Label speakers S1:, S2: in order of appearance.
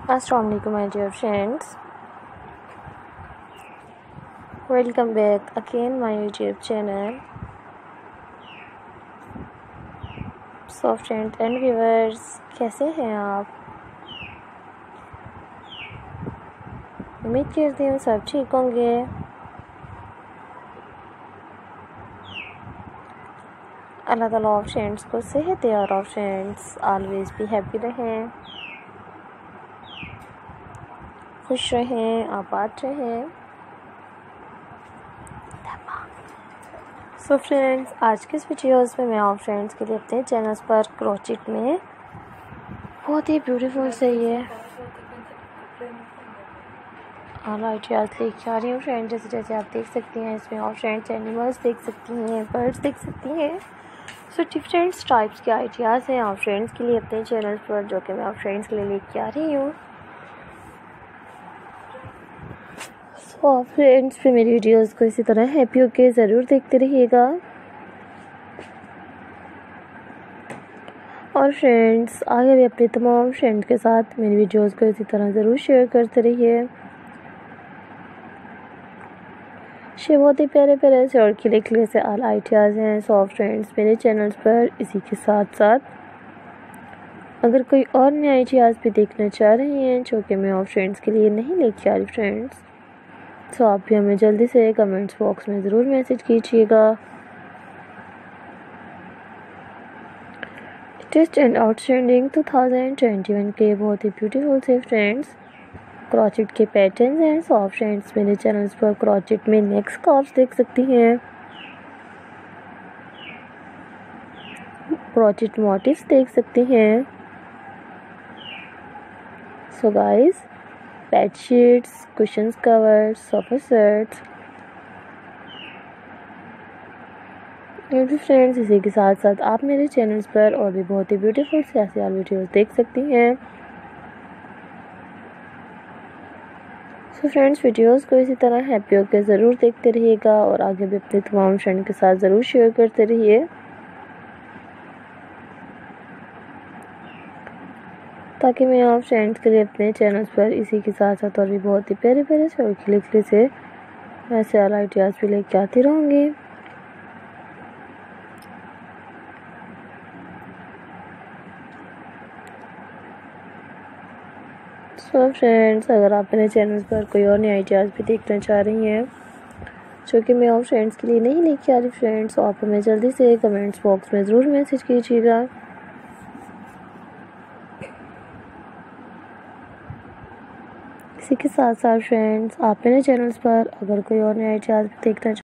S1: अस्सलाम वालेकुम my dear friends, welcome back again my YouTube channel. So friends and viewers, कैसे हैं आप? उम्मीद करती हूँ सब ठीक होंगे। अल्लाह ताला ऑफ फ्रेंड्स को सेहत दे और ऑफ फ्रेंड्स ऑलवेज भी हैप्पी रहें, खुश रहें, आबाद रहें। सो फ्रेंड्स, आज के इस वीडियोस में मैं आप फ्रेंड्स के लिए अपने चैनल्स पर क्रोचेट में बहुत ही ब्यूटीफुल से ये आइडियाज़ लेके आ रही हूँ फ्रेंड्स। जैसे आप देख सकती हैं, इसमें आप फ्रेंड्स एनिमल्स देख सकती हैं, बर्ड्स देख सकती हैं। सो डिफरेंट टाइप्स के आइडियाज़ हैं आप फ्रेंड्स के लिए अपने चैनल पर, जो कि मैं आप फ्रेंड्स के लिए लेके आ रही हूँ। सो आप फ्रेंड्स पे मेरी वीडियोस को इसी तरह हैप्पी होके ज़रूर देखते रहिएगा। और फ्रेंड्स आगे भी अपने तमाम फ्रेंड्स के साथ मेरी वीडियोस को इसी तरह ज़रूर शेयर करते रहिए। बहुत ही प्यारे प्यारे से और खिले खिले से आल आइडियाज़ हैं। सो फ्रेंड्स मेरे चैनल्स पर इसी के साथ साथ अगर कोई और नए आइडियाज़ भी देखना चाह रही हैं जो कि मैं और फ्रेंड्स के लिए नहीं लेके आ रही फ्रेंड्स, तो आप भी हमें जल्दी से कमेंट्स बॉक्स में ज़रूर मैसेज कीजिएगा। लेटेस्ट एंड आउटस्टैंडिंग 2021 के बहुत ही ब्यूटीफुल से फ्रेंड्स क्रोचेट के पैटर्न्स हैं। सो आप फ्रेंड्स मेरे चैनल्स पर क्रोचेट में नेक स्कार्फ्स देख सकती हैं, क्रोचेट मोटिफ्स देख सकती हैं। So guys, bed sheets, cushions, covers, sofa sets, ये भी फ्रेंड्स इसी के साथ साथ आप मेरे चैनल्स पर और भी बहुत ही ब्यूटीफुल से ऐसे वीडियोस देख सकती हैं। सो फ्रेंड्स वीडियोस को इसी तरह हैप्पी होकर ज़रूर देखते रहिएगा और आगे भी अपने तमाम फ्रेंड के साथ ज़रूर शेयर करते रहिए, ताकि मैं आप फ्रेंड्स के लिए अपने चैनल्स पर इसी के साथ साथ और भी बहुत ही प्यारे प्यारे से और खिले खिले से ऐसे आइडियाज़ भी लेके आती रहूँगी। सो फ्रेंड्स अगर आप मेरे चैनल पर कोई और नए आइडियाज़ भी देखना चाह रही हैं जो कि मैं और फ्रेंड्स के लिए नहीं लेके आ रही फ्रेंड्स, तो आप हमें जल्दी से कमेंट्स बॉक्स में ज़रूर मैसेज कीजिएगा। इसी के साथ साथ फ्रेंड्स आप मेरे चैनल्स पर अगर कोई और नए आइडियाज़ भी देखना